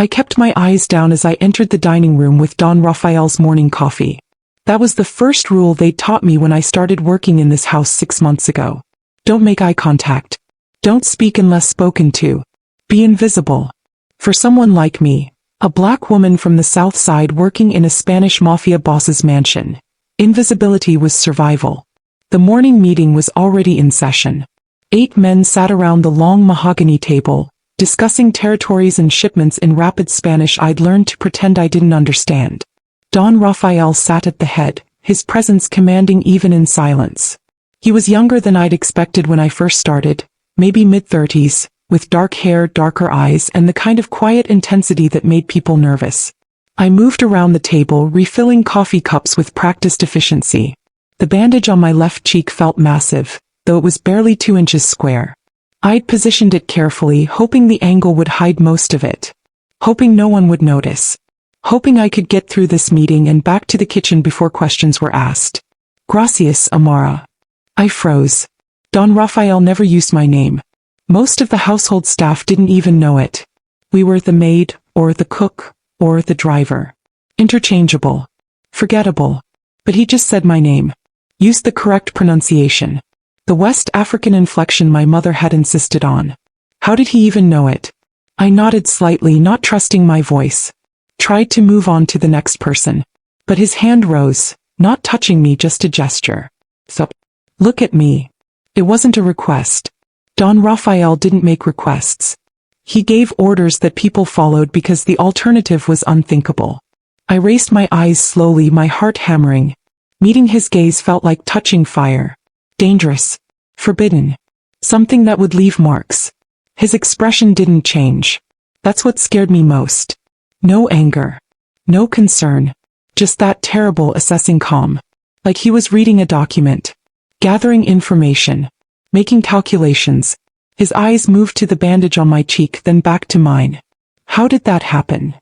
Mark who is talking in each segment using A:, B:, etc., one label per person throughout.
A: I kept my eyes down as I entered the dining room with Don Rafael's morning coffee. That was the first rule they taught me when I started working in this house 6 months ago. Don't make eye contact. Don't speak unless spoken to. Be invisible. For someone like me, a black woman from the South Side working in a Spanish Mafia boss's mansion, invisibility was survival. The morning meeting was already in session. 8 men sat around the long mahogany table, discussing territories and shipments in rapid Spanish I'd learned to pretend I didn't understand. Don Rafael sat at the head, his presence commanding even in silence. He was younger than I'd expected when I first started, maybe mid-30s, with dark hair, darker eyes, and the kind of quiet intensity that made people nervous. I moved around the table, refilling coffee cups with practiced efficiency. The bandage on my left cheek felt massive, though it was barely 2 inches square. I'd positioned it carefully, hoping the angle would hide most of it. Hoping no one would notice. Hoping I could get through this meeting and back to the kitchen before questions were asked. Gracias, Amara. I froze. Don Rafael never used my name. Most of the household staff didn't even know it. We were the maid, or the cook, or the driver. Interchangeable. Forgettable. But he just said my name. Used the correct pronunciation. The West African inflection my mother had insisted on. How did he even know it? I nodded slightly, not trusting my voice. Tried to move on to the next person. But his hand rose, not touching me, just a gesture. So, look at me. It wasn't a request. Don Rafael didn't make requests. He gave orders that people followed because the alternative was unthinkable. I raised my eyes slowly, my heart hammering. Meeting his gaze felt like touching fire. Dangerous. Forbidden. Something that would leave marks. His expression didn't change. That's what scared me most. No anger. No concern. Just that terrible assessing calm. Like he was reading a document. Gathering information. Making calculations. His eyes moved to the bandage on my cheek, then back to mine. How did that happen?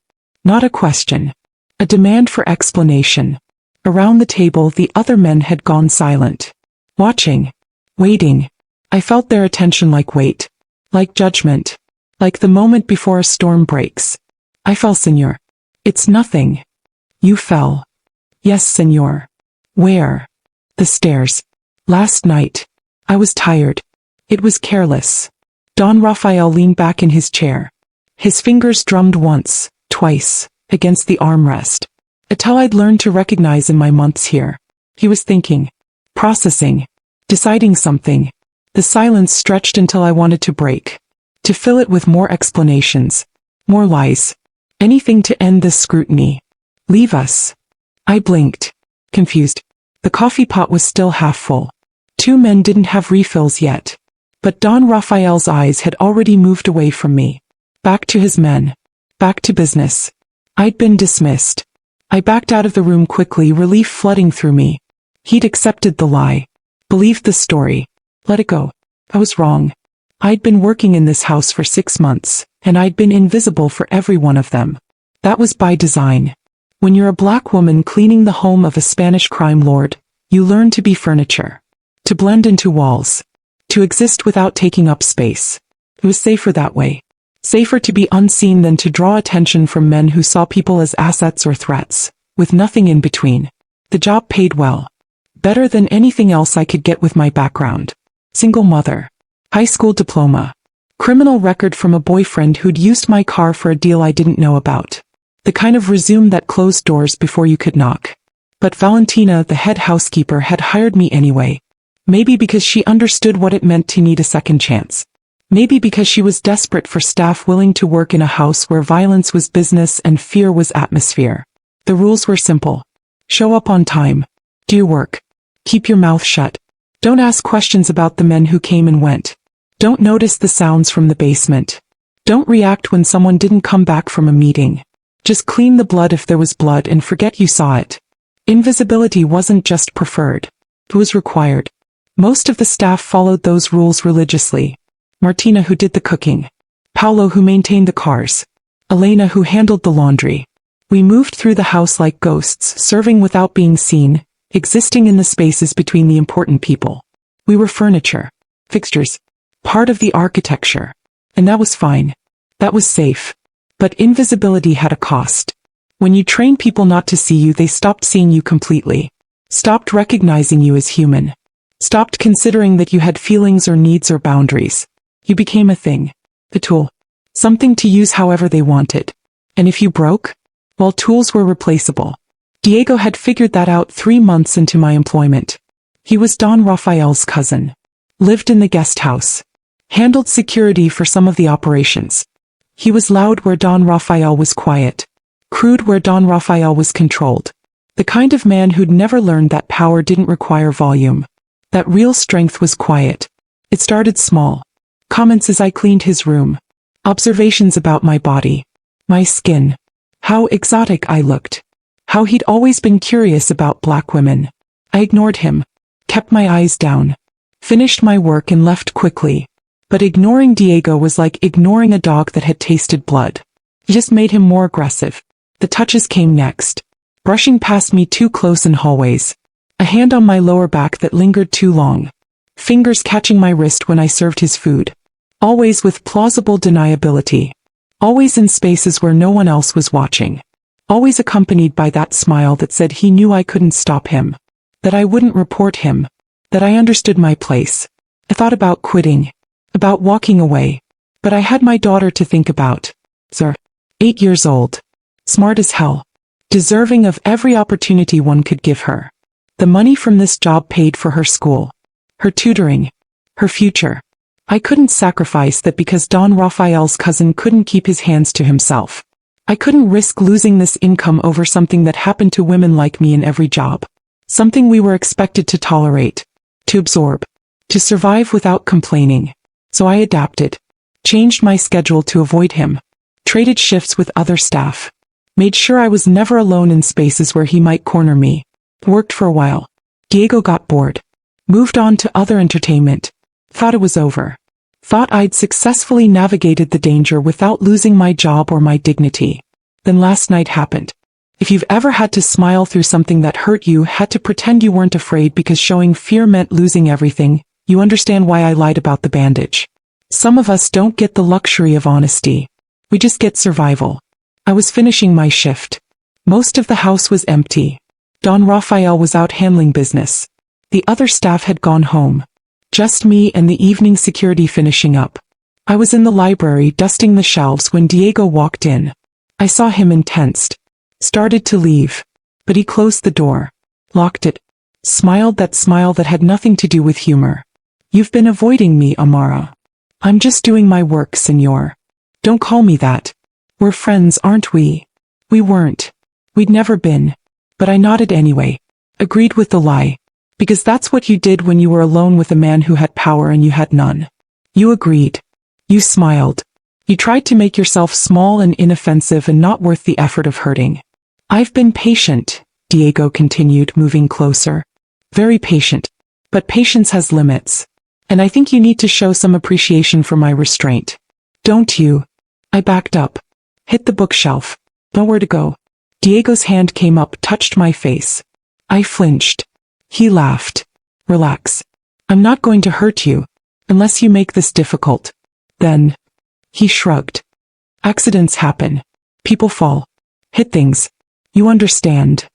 A: Not a question. A demand for explanation. Around the table, the other men had gone silent. Watching. Waiting. I felt their attention like weight. Like judgment. Like the moment before a storm breaks. I fell, senor. It's nothing. You fell. Yes, senor. Where? The stairs. Last night. I was tired. It was careless. Don Rafael leaned back in his chair. His fingers drummed once, twice, against the armrest. A tell I'd learned to recognize in my months here. He was thinking. Processing. Deciding something. The silence stretched until I wanted to break. To fill it with more explanations. More lies. Anything to end this scrutiny. Leave us. I blinked. Confused. The coffee pot was still half full. 2 men didn't have refills yet. But Don Rafael's eyes had already moved away from me. Back to his men. Back to business. I'd been dismissed. I backed out of the room quickly, relief flooding through me. He'd accepted the lie. Believed the story. Let it go. I was wrong. I'd been working in this house for 6 months, and I'd been invisible for every one of them. That was by design. When you're a black woman cleaning the home of a Spanish crime lord, you learn to be furniture. To blend into walls. To exist without taking up space. It was safer that way. Safer to be unseen than to draw attention from men who saw people as assets or threats, with nothing in between. The job paid well. Better than anything else I could get with my background. Single mother. High school diploma. Criminal record from a boyfriend who'd used my car for a deal I didn't know about. The kind of resume that closed doors before you could knock. But Valentina, the head housekeeper, had hired me anyway. Maybe because she understood what it meant to need a second chance. Maybe because she was desperate for staff willing to work in a house where violence was business and fear was atmosphere. The rules were simple. Show up on time. Do your work. Keep your mouth shut. Don't ask questions about the men who came and went. Don't notice the sounds from the basement. Don't react when someone didn't come back from a meeting. Just clean the blood if there was blood and forget you saw it. Invisibility wasn't just preferred. It was required. Most of the staff followed those rules religiously. Martina, who did the cooking. Paolo, who maintained the cars. Elena, who handled the laundry. We moved through the house like ghosts, serving without being seen, existing in the spaces between the important people. We were furniture. Fixtures. Part of the architecture. And that was fine. That was safe. But invisibility had a cost. When you train people not to see you, they stopped seeing you completely. Stopped recognizing you as human. Stopped considering that you had feelings or needs or boundaries. You became a thing. A tool. Something to use however they wanted. And if you broke, well, tools were replaceable. Diego had figured that out 3 months into my employment. He was Don Rafael's cousin. Lived in the guest house. Handled security for some of the operations. He was loud where Don Rafael was quiet. Crude where Don Rafael was controlled. The kind of man who'd never learned that power didn't require volume. That real strength was quiet. It started small. Comments as I cleaned his room. Observations about my body. My skin. How exotic I looked. How he'd always been curious about black women. I ignored him. Kept my eyes down. Finished my work and left quickly. But ignoring Diego was like ignoring a dog that had tasted blood. It just made him more aggressive. The touches came next. Brushing past me too close in hallways. A hand on my lower back that lingered too long. Fingers catching my wrist when I served his food. Always with plausible deniability. Always in spaces where no one else was watching. Always accompanied by that smile that said he knew I couldn't stop him. That I wouldn't report him. That I understood my place. I thought about quitting. About walking away. But I had my daughter to think about. Sir. 8 years old. Smart as hell. Deserving of every opportunity one could give her. The money from this job paid for her school. Her tutoring. Her future. I couldn't sacrifice that because Don Rafael's cousin couldn't keep his hands to himself. I couldn't risk losing this income over something that happened to women like me in every job. Something we were expected to tolerate. To absorb. To survive without complaining. So I adapted. Changed my schedule to avoid him. Traded shifts with other staff. Made sure I was never alone in spaces where he might corner me. Worked for a while. Diego got bored. Moved on to other entertainment. Thought it was over. Thought I'd successfully navigated the danger without losing my job or my dignity. Then last night happened. If you've ever had to smile through something that hurt you, had to pretend you weren't afraid because showing fear meant losing everything, you understand why I lied about the bandage. Some of us don't get the luxury of honesty. We just get survival. I was finishing my shift. Most of the house was empty. Don Rafael was out handling business. The other staff had gone home. Just me and the evening security finishing up. I was in the library dusting the shelves when Diego walked in. I saw him intensed. Started to leave. But he closed the door. Locked it. Smiled that smile that had nothing to do with humor. You've been avoiding me, Amara. I'm just doing my work, senor. Don't call me that. We're friends, aren't we? We weren't. We'd never been. But I nodded anyway. Agreed with the lie. Because that's what you did when you were alone with a man who had power and you had none. You agreed. You smiled. You tried to make yourself small and inoffensive and not worth the effort of hurting. I've been patient, Diego continued, moving closer. Very patient. But patience has limits. And I think you need to show some appreciation for my restraint. Don't you? I backed up. Hit the bookshelf. Nowhere to go. Diego's hand came up, touched my face. I flinched. He laughed. Relax. I'm not going to hurt you. Unless you make this difficult. Then. He shrugged. Accidents happen. People fall. Hit things. You understand.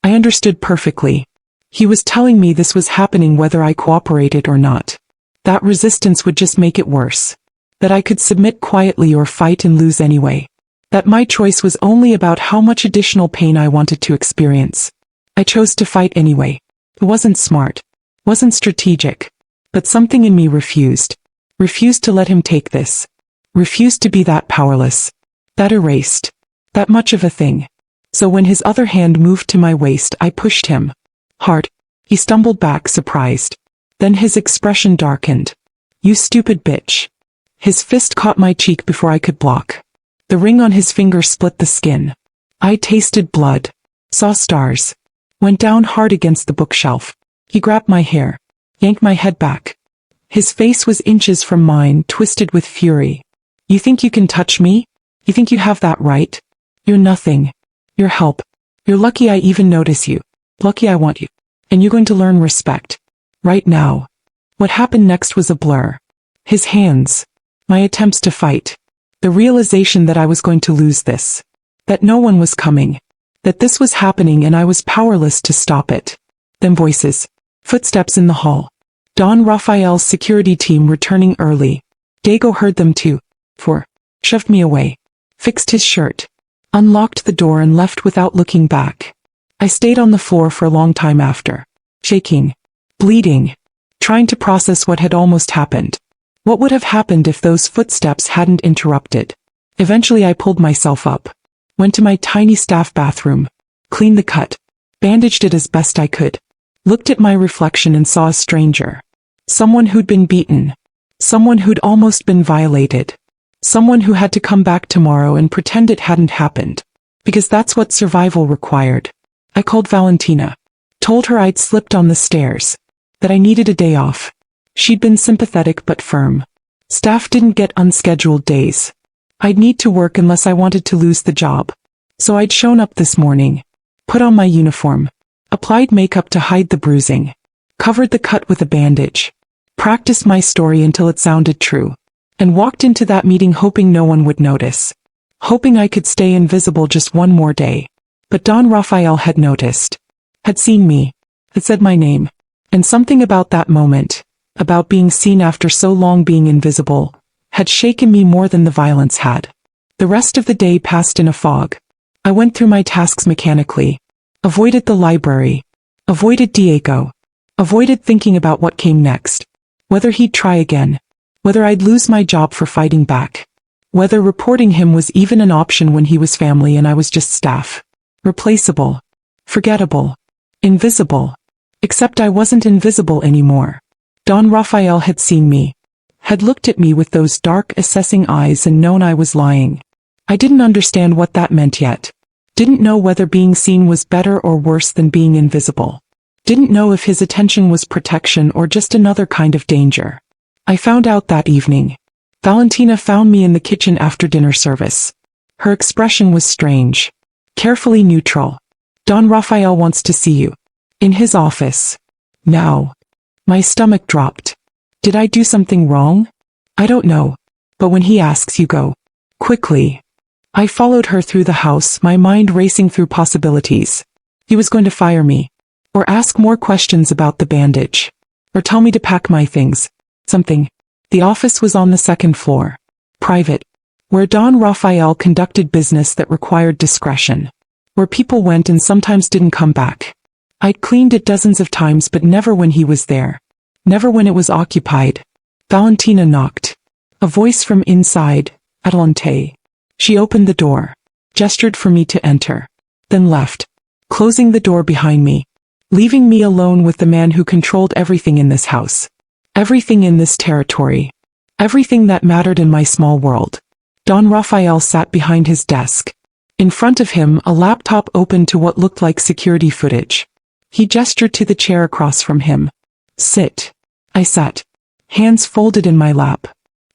A: I understood perfectly. He was telling me this was happening whether I cooperated or not. That resistance would just make it worse. That I could submit quietly or fight and lose anyway. That my choice was only about how much additional pain I wanted to experience. I chose to fight anyway. It wasn't smart. Wasn't strategic. But something in me refused. Refused to let him take this. Refused to be that powerless. That erased. That much of a thing. So when his other hand moved to my waist, I pushed him. Hard. He stumbled back, surprised. Then his expression darkened. You stupid bitch. His fist caught my cheek before I could block. The ring on his finger split the skin. I tasted blood. Saw stars. Went down hard against the bookshelf. He grabbed my hair. Yanked my head back. His face was inches from mine, twisted with fury. You think you can touch me? You think you have that right? You're nothing. You're help. You're lucky I even notice you. Lucky I want you. And you're going to learn respect. Right now. What happened next was a blur. His hands. My attempts to fight. The realization that I was going to lose this. That no one was coming. That this was happening and I was powerless to stop it. Then voices. Footsteps in the hall. Don Rafael's security team returning early. Diego heard them too. Shoved me away. Fixed his shirt. Unlocked the door and left without looking back. I stayed on the floor for a long time after. Shaking. Bleeding. Trying to process what had almost happened. What would have happened if those footsteps hadn't interrupted? Eventually I pulled myself up. Went to my tiny staff bathroom. Cleaned the cut. Bandaged it as best I could. Looked at my reflection and saw a stranger. Someone who'd been beaten. Someone who'd almost been violated. Someone who had to come back tomorrow and pretend it hadn't happened. Because that's what survival required. I called Valentina. Told her I'd slipped on the stairs. That I needed a day off. She'd been sympathetic but firm. Staff didn't get unscheduled days. I'd need to work unless I wanted to lose the job. So I'd shown up this morning. Put on my uniform. Applied makeup to hide the bruising. Covered the cut with a bandage. Practiced my story until it sounded true. And walked into that meeting hoping no one would notice. Hoping I could stay invisible just one more day. But Don Rafael had noticed. Had seen me. Had said my name. And something about that moment, about being seen after so long being invisible, had shaken me more than the violence had. The rest of the day passed in a fog. I went through my tasks mechanically. Avoided the library. Avoided Diego. Avoided thinking about what came next. Whether he'd try again. Whether I'd lose my job for fighting back. Whether reporting him was even an option when he was family and I was just staff. Replaceable. Forgettable. Invisible. Except I wasn't invisible anymore. Don Rafael had seen me. Had looked at me with those dark, assessing eyes and known I was lying. I didn't understand what that meant yet. Didn't know whether being seen was better or worse than being invisible. Didn't know if his attention was protection or just another kind of danger. I found out that evening. Valentina found me in the kitchen after dinner service. Her expression was strange. Carefully neutral. Don Rafael wants to see you. In his office. Now. My stomach dropped. Did I do something wrong? I don't know. But when he asks, you go. Quickly. I followed her through the house, my mind racing through possibilities. He was going to fire me. Or ask more questions about the bandage. Or tell me to pack my things. Something. The office was on the second floor. Private. Where Don Rafael conducted business that required discretion. Where people went and sometimes didn't come back. I'd cleaned it dozens of times but never when he was there. Never when it was occupied. Valentina knocked. A voice from inside. Adelante. She opened the door. Gestured for me to enter. Then left. Closing the door behind me. Leaving me alone with the man who controlled everything in this house. Everything in this territory. Everything that mattered in my small world. Don Rafael sat behind his desk. In front of him, a laptop open to what looked like security footage. He gestured to the chair across from him. Sit. I sat. Hands folded in my lap.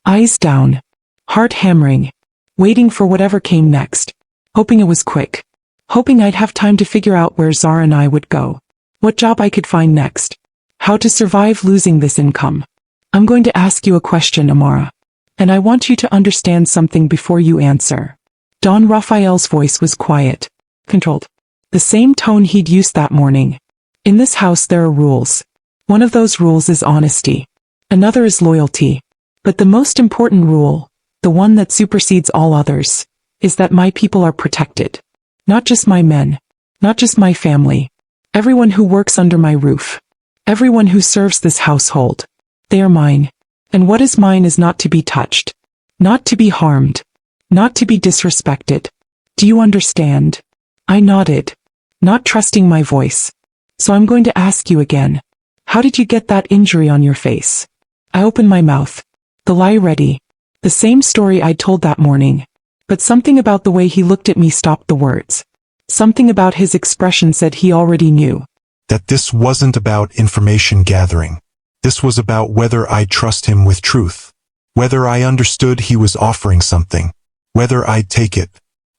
A: Eyes down. Heart hammering. Waiting for whatever came next. Hoping it was quick. Hoping I'd have time to figure out where Zara and I would go. What job I could find next. How to survive losing this income. I'm going to ask you a question, Amara. And I want you to understand something before you answer. Don Rafael's voice was quiet. Controlled. The same tone he'd used that morning. In this house there are rules. One of those rules is honesty. Another is loyalty. But the most important rule, the one that supersedes all others, is that my people are protected. Not just my men. Not just my family. Everyone who works under my roof. Everyone who serves this household. They are mine. And what is mine is not to be touched. Not to be harmed. Not to be disrespected. Do you understand? I nodded. Not trusting my voice. So I'm going to ask you again. How did you get that injury on your face? I opened my mouth. The lie ready. The same story I'd told that morning. But something about the way he looked at me stopped the words. Something about his expression said he already knew.
B: That this wasn't about information gathering. This was about whether I'd trust him with truth. Whether I understood he was offering something. Whether I'd take it.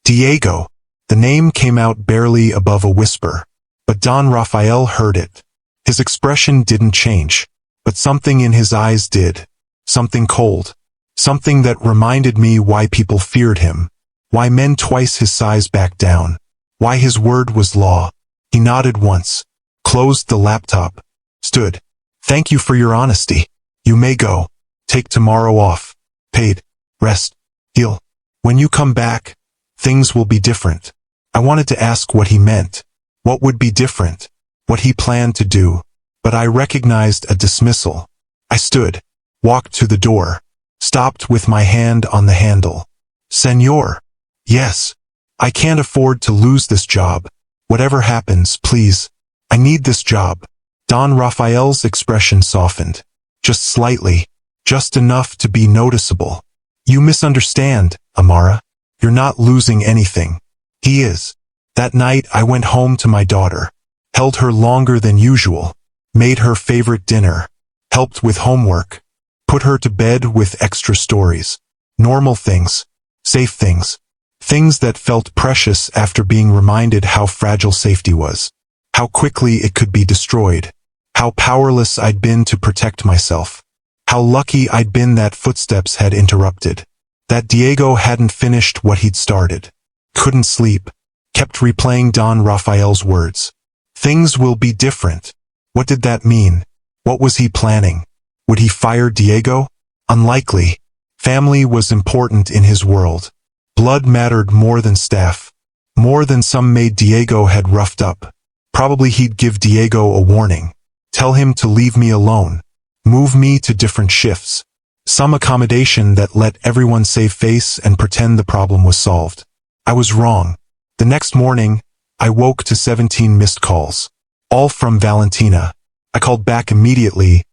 B: Diego. The name came out barely above a whisper. But Don Rafael heard it. His expression didn't change. But something in his eyes did. Something cold. Something that reminded me why people feared him, why men twice his size backed down, why his word was law. He nodded once, closed the laptop, stood. Thank you for your honesty. You may go. Take tomorrow off. Paid. Rest. Heal. When you come back, things will be different. I wanted to ask what he meant. What would be different? What he planned to do. But I recognized a dismissal. I stood, walked to the door, stopped with my hand on the handle. Senor. Yes. I can't afford to lose this job. Whatever happens, please. I need this job. Don Rafael's expression softened. Just slightly. Just enough to be noticeable. You misunderstand, Amara. You're not losing anything. He is. That night I went home to my daughter. Held her longer than usual. Made her favorite dinner. Helped with homework. Put her to bed with extra stories. Normal things. Safe things. Things that felt precious after being reminded how fragile safety was. How quickly it could be destroyed. How powerless I'd been to protect myself. How lucky I'd been that footsteps had interrupted. That Diego hadn't finished what he'd started. Couldn't sleep. Kept replaying Don Rafael's words. Things will be different. What did that mean? What was he planning? Would he fire Diego? Unlikely. Family was important in his world. Blood mattered more than staff. More than some maid Diego had roughed up. Probably he'd give Diego a warning. Tell him to leave me alone. Move me to different shifts. Some accommodation that let everyone save face and pretend the problem was solved. I was wrong. The next morning, I woke to 17 missed calls. All from Valentina. I called back immediately,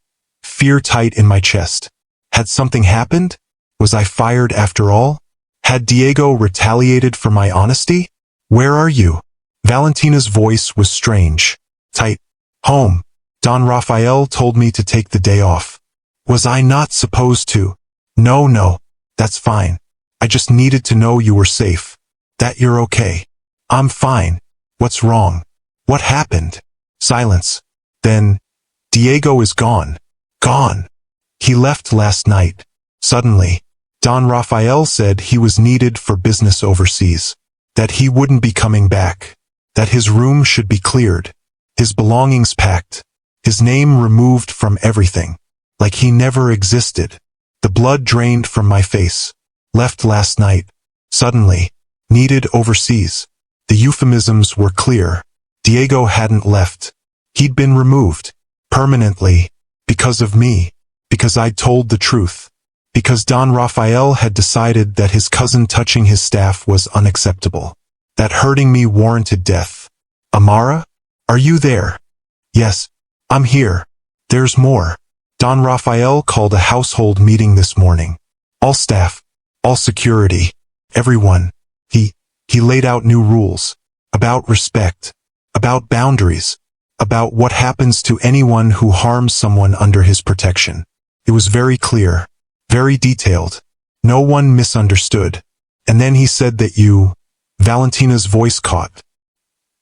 B: fear tight in my chest. Had something happened? Was I fired after all? Had Diego retaliated for my honesty? Where are you? Valentina's voice was strange. Tight. Home. Don Rafael told me to take the day off. Was I not supposed to? No, that's fine. I just needed to know you were safe. That you're okay. I'm fine. What's wrong? What happened? Silence. Then, Diego is gone. Gone. He left last night. Suddenly. Don Rafael said he was needed for business overseas. That he wouldn't be coming back. That his room should be cleared. His belongings packed. His name removed from everything. Like he never existed. The blood drained from my face. Left last night. Suddenly. Needed overseas. The euphemisms were clear. Diego hadn't left. He'd been removed. Permanently. Because of me. Because I'd told the truth. Because Don Rafael had decided that his cousin touching his staff was unacceptable. That hurting me warranted death. Amara? Are you there? Yes. I'm here. There's more. Don Rafael called a household meeting this morning. All staff. All security. Everyone. He laid out new rules. About respect. About boundaries. About what happens to anyone who harms someone under his protection. It was very clear. Very detailed. No one misunderstood. And then he said that you... Valentina's voice caught.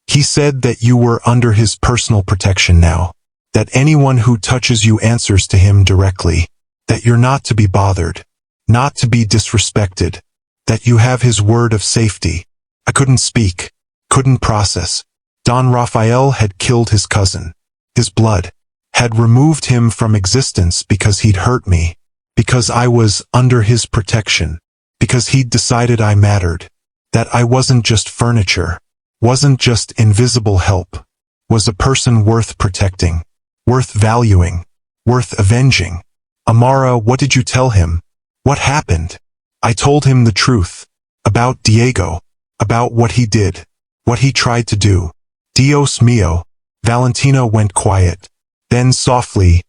B: He said that you were under his personal protection now. That anyone who touches you answers to him directly. That you're not to be bothered. Not to be disrespected. That you have his word of safety. I couldn't speak. Couldn't process. Don Rafael had killed his cousin. His blood. Had removed him from existence because he'd hurt me. Because I was under his protection. Because he'd decided I mattered. That I wasn't just furniture. Wasn't just invisible help. Was a person worth protecting. Worth valuing. Worth avenging. Amara, what did you tell him? What happened? I told him the truth. About Diego. About what he did. What he tried to do. Dios mío. Valentina went quiet. Then softly,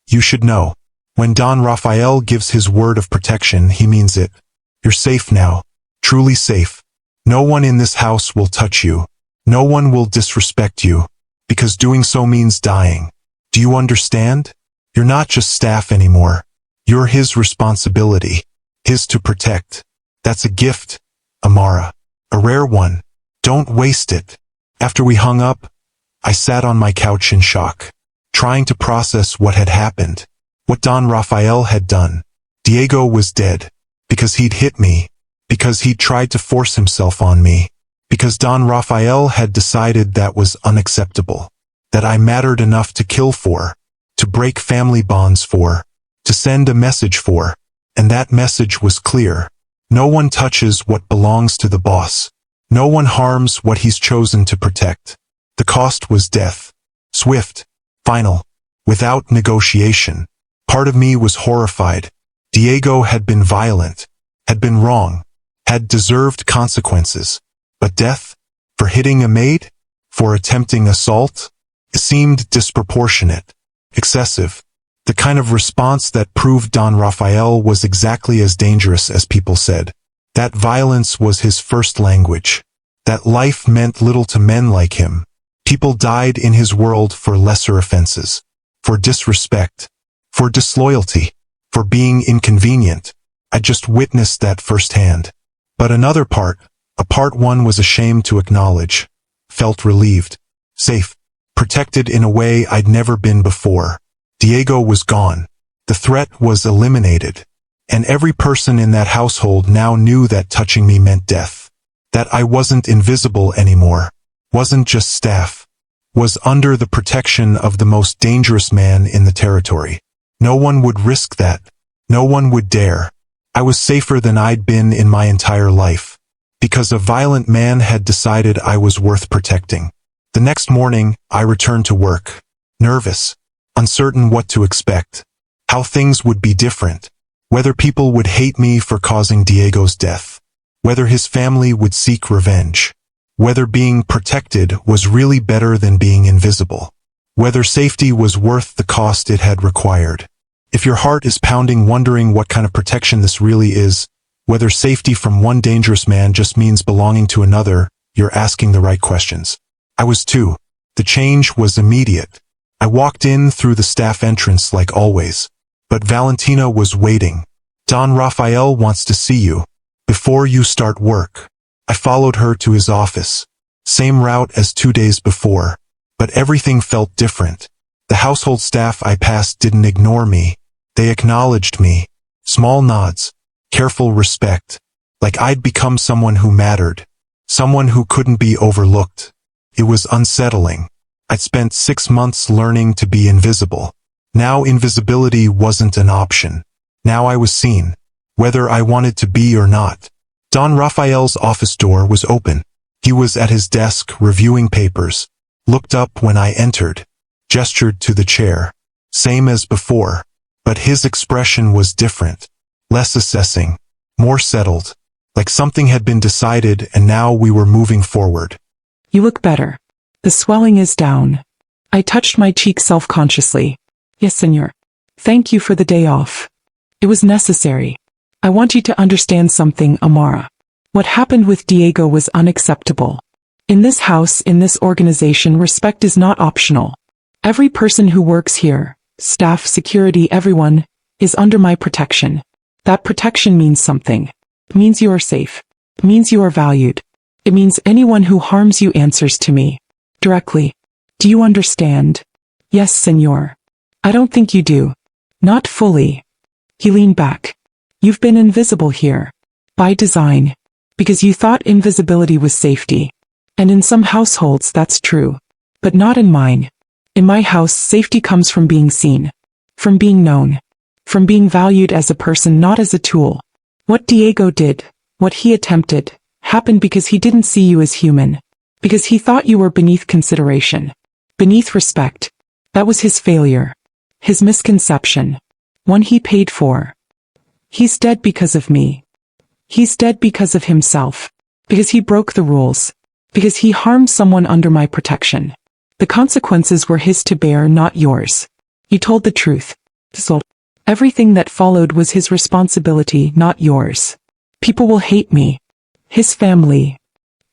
B: you should know. When Don Rafael gives his word of protection, he means it. You're safe now. Truly safe. No one in this house will touch you. No one will disrespect you. Because doing so means dying. Do you understand? You're not just staff anymore. You're his responsibility. His to protect. That's a gift, Amara. A rare one. Don't waste it. After we hung up, I sat on my couch in shock. Trying to process what had happened. What Don Rafael had done. Diego was dead. Because he'd hit me. Because he'd tried to force himself on me. Because Don Rafael had decided that was unacceptable. That I mattered enough to kill for. To break family bonds for. To send a message for. And that message was clear. No one touches what belongs to the boss. No one harms what he's chosen to protect. The cost was death. Swift. Final. Without negotiation. Part of me was horrified. Diego had been violent. Had been wrong. Had deserved consequences. But death? For hitting a maid? For attempting assault? It seemed disproportionate. Excessive. The kind of response that proved Don Rafael was exactly as dangerous as people said. That violence was his first language. That life meant little to men like him. People died in his world for lesser offenses. For disrespect. For disloyalty. For being inconvenient. I just witnessed that firsthand. But another part, a part one was ashamed to acknowledge. Felt relieved. Safe. Protected in a way I'd never been before. Diego was gone. The threat was eliminated. And every person in that household now knew that touching me meant death. That I wasn't invisible anymore. Wasn't just staff. Was under the protection of the most dangerous man in the territory. No one would risk that. No one would dare. I was safer than I'd been in my entire life. Because a violent man had decided I was worth protecting. The next morning, I returned to work. Nervous. Uncertain what to expect. How things would be different. Whether people would hate me for causing Diego's death. Whether his family would seek revenge. Whether being protected was really better than being invisible. Whether safety was worth the cost it had required. If your heart is pounding wondering what kind of protection this really is, whether safety from one dangerous man just means belonging to another, you're asking the right questions. I was too. The change was immediate. I walked in through the staff entrance like always. But Valentina was waiting. Don Rafael wants to see you. Before you start work. I followed her to his office. Same route as 2 days before. But everything felt different. The household staff I passed didn't ignore me. They acknowledged me. Small nods. Careful respect. Like I'd become someone who mattered. Someone who couldn't be overlooked. It was unsettling. I'd spent 6 months learning to be invisible. Now invisibility wasn't an option. Now I was seen. Whether I wanted to be or not. Don Rafael's office door was open. He was at his desk reviewing papers. Looked up when I entered. Gestured to the chair. Same as before. But his expression was different. Less assessing. More settled. Like something had been decided and now we were moving forward.
A: You look better. The swelling is down. I touched my cheek self-consciously. Yes, senor. Thank you for the day off. It was necessary. I want you to understand something, Amara. What happened with Diego was unacceptable. In this house, in this organization, respect is not optional. Every person who works here, staff, security, everyone, is under my protection. That protection means something. It means you are safe. It means you are valued. It means anyone who harms you answers to me. Directly. Do you understand? Yes, senor. I don't think you do. Not fully. He leaned back. You've been invisible here. By design. Because you thought invisibility was safety. And in some households that's true. But not in mine. In my house, safety comes from being seen. From being known. From being valued as a person, not as a tool. What Diego did, what he attempted, happened because he didn't see you as human. Because he thought you were beneath consideration. Beneath respect. That was his failure. His misconception. One he paid for. He's dead because of me. He's dead because of himself. Because he broke the rules. Because he harmed someone under my protection. The consequences were his to bear, not yours. You told the truth. So, everything that followed was his responsibility, not yours. People will hate me. His family.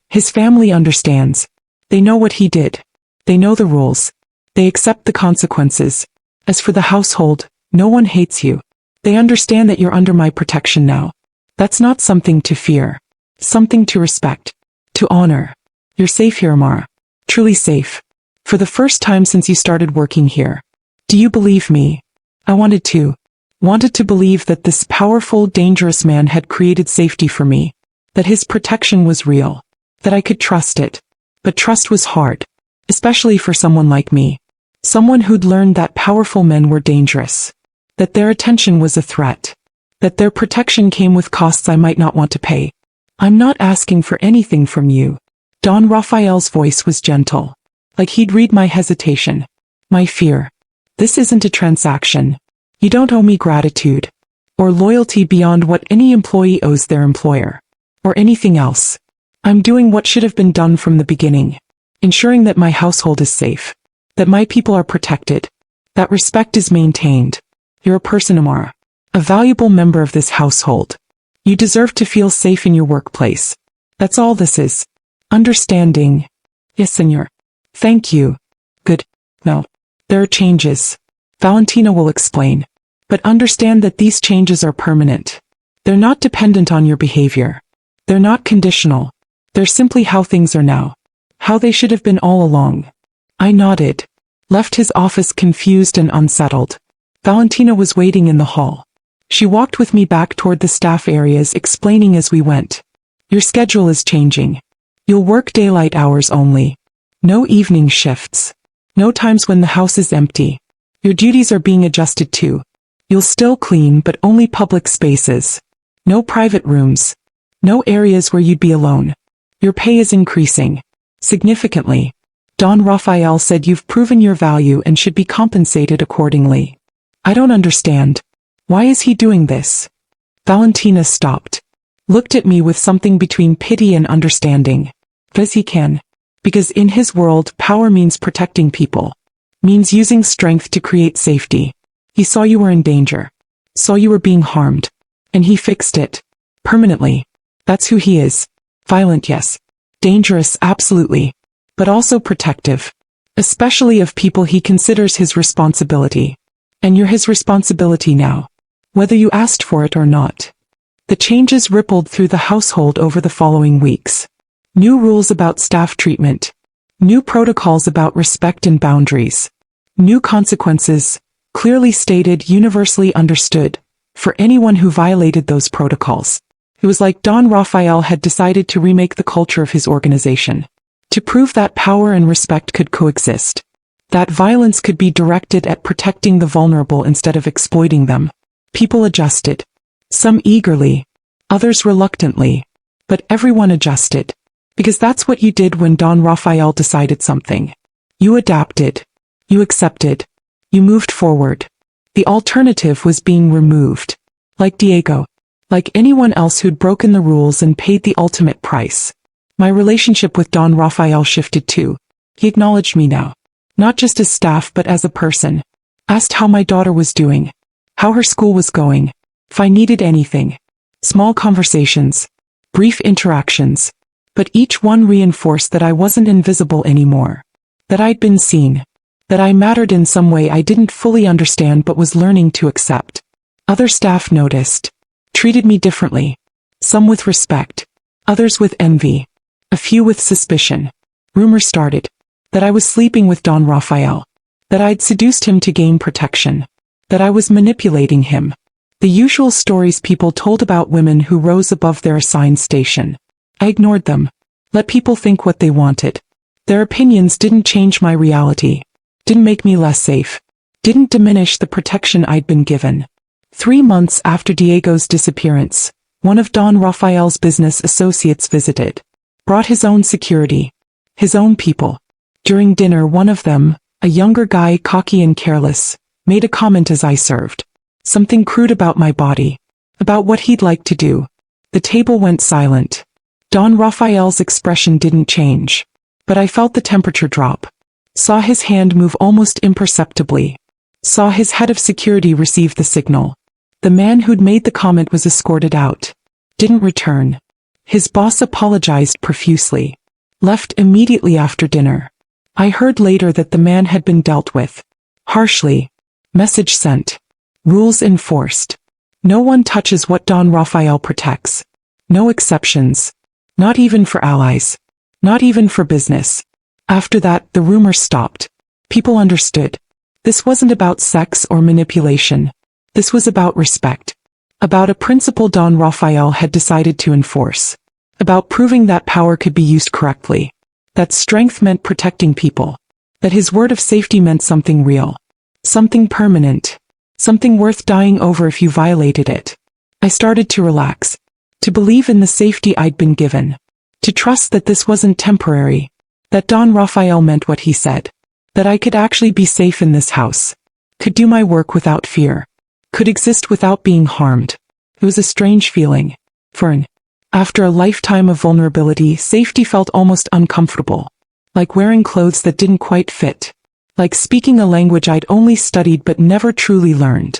A: His family understands. They know what he did. They know the rules. They accept the consequences. As for the household, no one hates you. They understand that you're under my protection now. That's not something to fear. Something to respect. To honor. You're safe here, Amara. Truly safe. For the first time since you started working here. Do you believe me? I wanted to. wanted to believe that this powerful, dangerous man had created safety for me, that his protection was real, that I could trust it. But trust was hard, especially for someone like me, someone who'd learned that powerful men were dangerous, that their attention was a threat, that their protection came with costs I might not want to pay. I'm not asking for anything from you. Don Raphael's voice was gentle, like he'd read my hesitation, my fear. This isn't a transaction. You don't owe me gratitude, or loyalty beyond what any employee owes their employer, or anything else. I'm doing what should have been done from the beginning, ensuring that my household is safe, that my people are protected, that respect is maintained. You're a person, Amara, a valuable member of this household. You deserve to feel safe in your workplace. That's all this is. Understanding. Yes, senor. Thank you. Good. No. There are changes. Valentina will explain. But understand that these changes are permanent. They're not dependent on your behavior. They're not conditional. They're simply how things are now. How they should have been all along. I nodded. Left his office confused and unsettled. Valentina was waiting in the hall. She walked with me back toward the staff areas, explaining as we went. Your schedule is changing. You'll work daylight hours only. No evening shifts. No times when the house is empty. Your duties are being adjusted too. You'll still clean, but only public spaces. No private rooms. No areas where you'd be alone. Your pay is increasing. Significantly. Don Raphael said you've proven your value and should be compensated accordingly. I don't understand. Why is he doing this? Valentina stopped. Looked at me with something between pity and understanding. Because he can. Because in his world, power means protecting people. Means using strength to create safety. He saw you were in danger. Saw you were being harmed. And he fixed it. Permanently. That's who he is. Violent, yes. Dangerous, absolutely. But also protective. Especially of people he considers his responsibility. And you're his responsibility now. Whether you asked for it or not. The changes rippled through the household over the following weeks. New rules about staff treatment. New protocols about respect and boundaries. New consequences, clearly stated, universally understood, for anyone who violated those protocols. It was like Don Raphael had decided to remake the culture of his organization. To prove that power and respect could coexist. That violence could be directed at protecting the vulnerable instead of exploiting them. People adjusted. Some eagerly. Others reluctantly. But everyone adjusted. Because that's what you did when Don Raphael decided something. You adapted. You accepted. You moved forward. The alternative was being removed. Like Diego. Like anyone else who'd broken the rules and paid the ultimate price. My relationship with Don Raphael shifted too. He acknowledged me now. Not just as staff but as a person. Asked how my daughter was doing. How her school was going. If I needed anything. Small conversations. Brief interactions. But each one reinforced that I wasn't invisible anymore. That I'd been seen. That I mattered in some way I didn't fully understand but was learning to accept. Other staff noticed. Treated me differently. Some with respect. Others with envy. A few with suspicion. Rumors started. That I was sleeping with Don Raphael. That I'd seduced him to gain protection. That I was manipulating him. The usual stories people told about women who rose above their assigned station. I ignored them. Let people think what they wanted. Their opinions didn't change my reality. Didn't make me less safe. Didn't diminish the protection I'd been given. 3 months after Diego's disappearance, one of Don Raphael's business associates visited. Brought his own security. His own people. During dinner, one of them, a younger guy, cocky and careless, made a comment as I served. Something crude about my body. About what he'd like to do. The table went silent. Don Raphael's expression didn't change. But I felt the temperature drop. Saw his hand move almost imperceptibly. Saw his head of security receive the signal. The man who'd made the comment was escorted out. Didn't return. His boss apologized profusely. Left immediately after dinner. I heard later that the man had been dealt with. Harshly. Message sent. Rules enforced. No one touches what Don Raphael protects. No exceptions. Not even for allies. Not even for business. After that, the rumors stopped. People understood. This wasn't about sex or manipulation. This was about respect. About a principle Don Raphael had decided to enforce. About proving that power could be used correctly. That strength meant protecting people. That his word of safety meant something real. Something permanent. Something worth dying over if you violated it. I started to relax. To believe in the safety I'd been given. To trust that this wasn't temporary. That Don Raphael meant what he said. That I could actually be safe in this house. Could do my work without fear. Could exist without being harmed. It was a strange feeling. After a lifetime of vulnerability, safety felt almost uncomfortable. Like wearing clothes that didn't quite fit. Like speaking a language I'd only studied but never truly learned.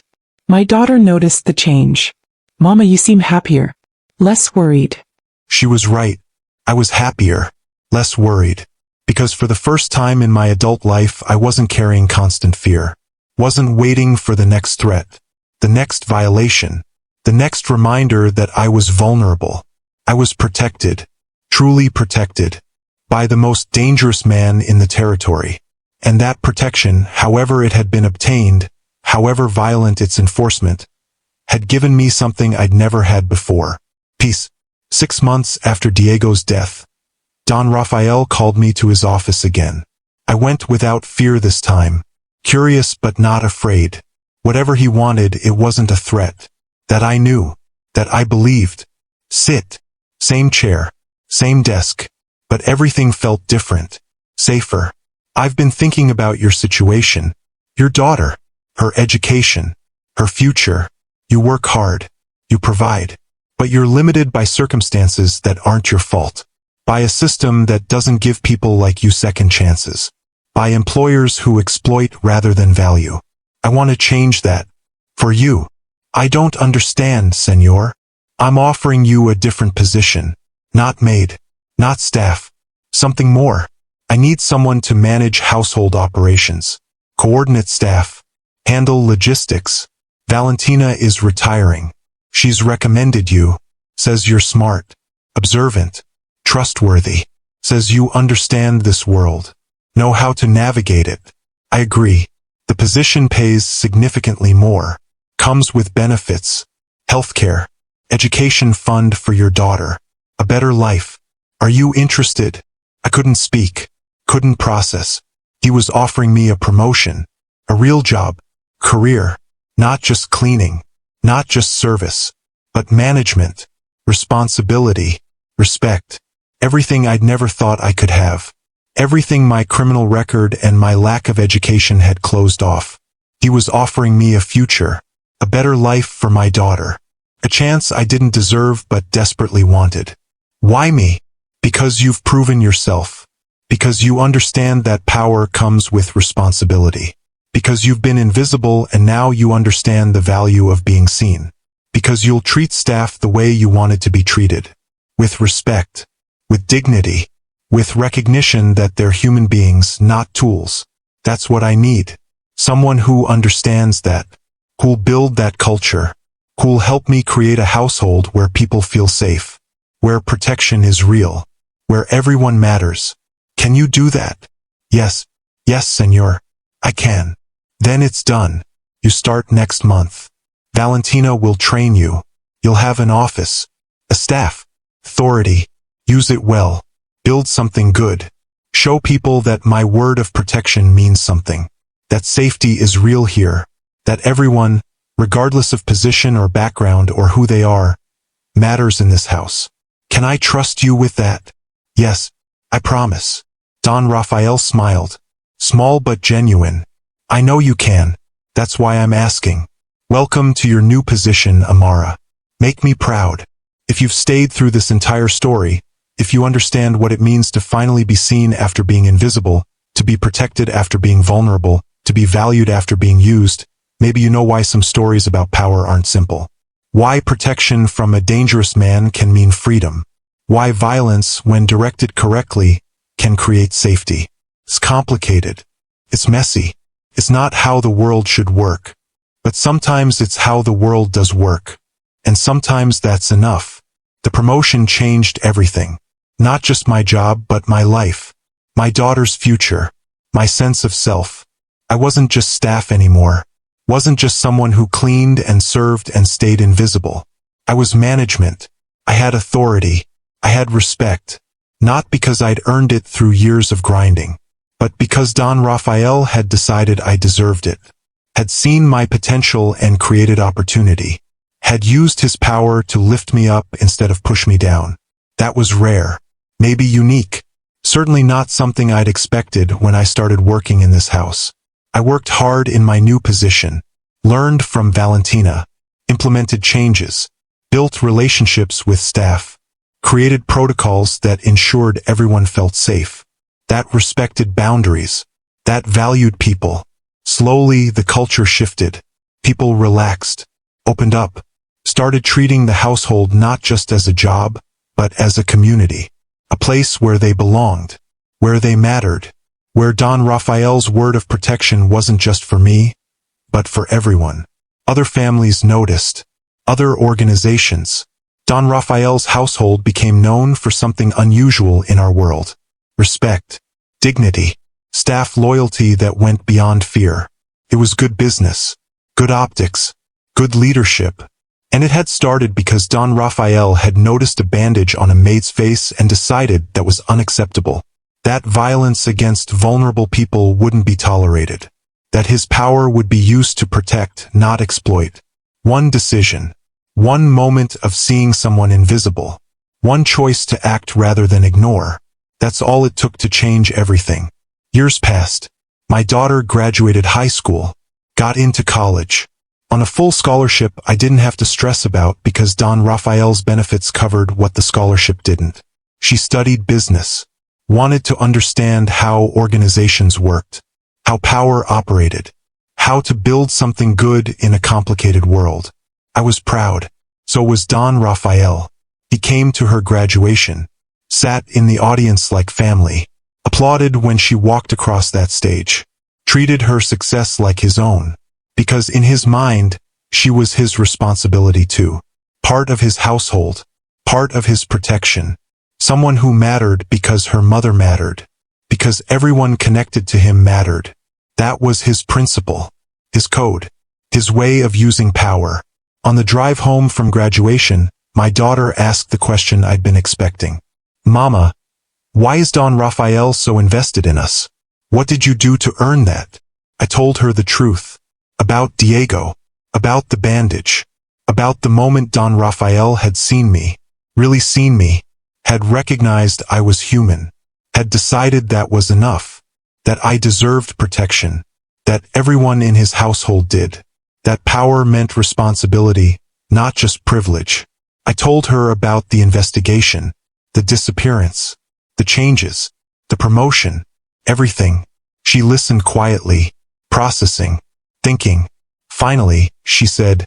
A: My daughter noticed the change. "Mama, you seem happier. Less worried."
B: She was right. I was happier, less worried. Because for the first time in my adult life, I wasn't carrying constant fear. Wasn't waiting for the next threat. The next violation. The next reminder that I was vulnerable. I was protected. Truly protected. By the most dangerous man in the territory. And that protection, however it had been obtained, however violent its enforcement, had given me something I'd never had before. Peace. 6 months after Diego's death, Don Raphael called me to his office again. I went without fear this time. Curious but not afraid. Whatever he wanted, it wasn't a threat. That I knew. That I believed. Sit. Same chair. Same desk. But everything felt different. Safer. "I've been thinking about your situation. Your daughter. Her education. Her future. You work hard. You provide. But you're limited by circumstances that aren't your fault. By a system that doesn't give people like you second chances. By employers who exploit rather than value. I want to change that. For you. I don't understand, senor. I'm offering you a different position. Not maid. Not staff. Something more. I need someone to manage household operations. Coordinate staff. Handle logistics. Valentina is retiring. She's recommended you. Says you're smart. Observant. Trustworthy. Says you understand this world. Know how to navigate it. I agree. The position pays significantly more. Comes with benefits. Healthcare. Education fund for your daughter. A better life. Are you interested? I couldn't speak. Couldn't process. He was offering me a promotion. A real job. Career. Not just cleaning. Not just service. But management. Responsibility. Respect. Everything I'd never thought I could have. Everything my criminal record and my lack of education had closed off. He was offering me a future. A better life for my daughter. A chance I didn't deserve but desperately wanted. Why me? Because you've proven yourself. Because you understand that power comes with responsibility. Because you've been invisible and now you understand the value of being seen. Because you'll treat staff the way you wanted to be treated. With respect. With dignity. With recognition that they're human beings, not tools. That's what I need. Someone who understands that. Who'll build that culture. Who'll help me create a household where people feel safe. Where protection is real. Where everyone matters. Can you do that? Yes. Yes, senor. I can. Then it's done. You start next month. Valentina will train you. You'll have an office. A staff. Authority. Use it well. Build something good. Show people that my word of protection means something. That safety is real here. That everyone, regardless of position or background or who they are, matters in this house. Can I trust you with that? Yes, I promise. Don Raphael smiled. Small but genuine. I know you can. That's why I'm asking. Welcome to your new position, Amara. Make me proud. If you've stayed through this entire story, if you understand what it means to finally be seen after being invisible, to be protected after being vulnerable, to be valued after being used, maybe you know why some stories about power aren't simple. Why protection from a dangerous man can mean freedom. Why violence, when directed correctly, can create safety. It's complicated. It's messy. It's not how the world should work. But sometimes it's how the world does work. And sometimes that's enough. The promotion changed everything. Not just my job, but my life. My daughter's future. My sense of self. I wasn't just staff anymore. Wasn't just someone who cleaned and served and stayed invisible. I was management. I had authority. I had respect. Not because I'd earned it through years of grinding, but because Don Rafael had decided I deserved it, had seen my potential and created opportunity, had used his power to lift me up instead of push me down. That was rare, maybe unique, certainly not something I'd expected when I started working in this house. I worked hard in my new position, learned from Valentina, implemented changes, built relationships with staff, created protocols that ensured everyone felt safe, that respected boundaries, that valued people. Slowly, the culture shifted. People relaxed, opened up, started treating the household not just as a job, but as a community, a place where they belonged, where they mattered, where Don Rafael's word of protection wasn't just for me, but for everyone. Other families noticed, other organizations. Don Rafael's household became known for something unusual in our world: respect, dignity, staff loyalty that went beyond fear. It was good business, good optics, good leadership. And it had started because Don Rafael had noticed a bandage on a maid's face and decided that was unacceptable. That violence against vulnerable people wouldn't be tolerated. That his power would be used to protect, not exploit. One decision, one moment of seeing someone invisible, one choice to act rather than ignore. That's all it took to change everything. Years passed. My daughter graduated high school, got into college. On a full scholarship I didn't have to stress about because Don Rafael's benefits covered what the scholarship didn't. She studied business, wanted to understand how organizations worked, how power operated, how to build something good in a complicated world. I was proud. So was Don Rafael. He came to her graduation, sat in the audience like family, applauded when she walked across that stage, treated her success like his own. Because in his mind, she was his responsibility too. Part of his household, part of his protection. Someone who mattered because her mother mattered, because everyone connected to him mattered. That was his principle, his code, his way of using power. On the drive home from graduation, my daughter asked the question I'd been expecting. Mama, why is Don Rafael so invested in us? What did you do to earn that? I told her the truth. About Diego, about the bandage, about the moment Don Rafael had seen me, really seen me, had recognized I was human, had decided that was enough, that I deserved protection, that everyone in his household did, that power meant responsibility, not just privilege. I told her about the investigation, the disappearance, the changes, the promotion, everything. She listened quietly, processing, thinking. Finally, she said,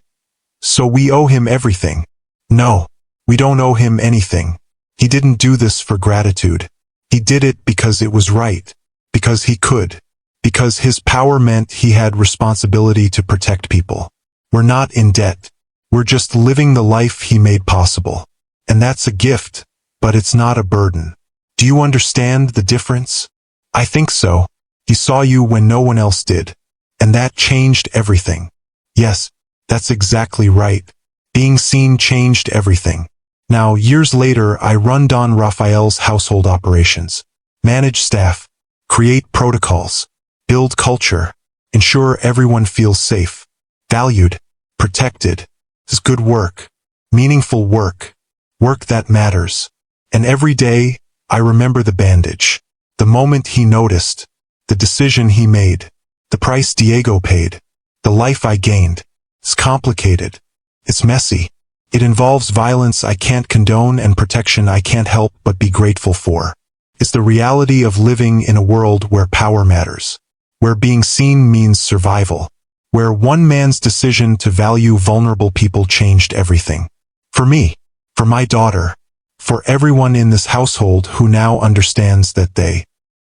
B: "So we owe him everything?" "No, we don't owe him anything. He didn't do this for gratitude. He did it because it was right, because he could, because his power meant he had responsibility to protect people. We're not in debt. We're just living the life he made possible. And that's a gift, but it's not a burden. Do you understand the difference?" "I think so. He saw you when no one else did. And that changed everything." "Yes, that's exactly right. Being seen changed everything." Now, years later, I run Don Rafael's household operations, manage staff, create protocols, build culture, ensure everyone feels safe, valued, protected. It's good work, meaningful work, work that matters. And every day, I remember the bandage, the moment he noticed, the decision he made, the price Diego paid, the life I gained. It's complicated. It's messy. It involves violence I can't condone and protection I can't help but be grateful for. It's the reality of living in a world where power matters, where being seen means survival, where one man's decision to value vulnerable people changed everything. For me, for my daughter, for everyone in this household who now understands that they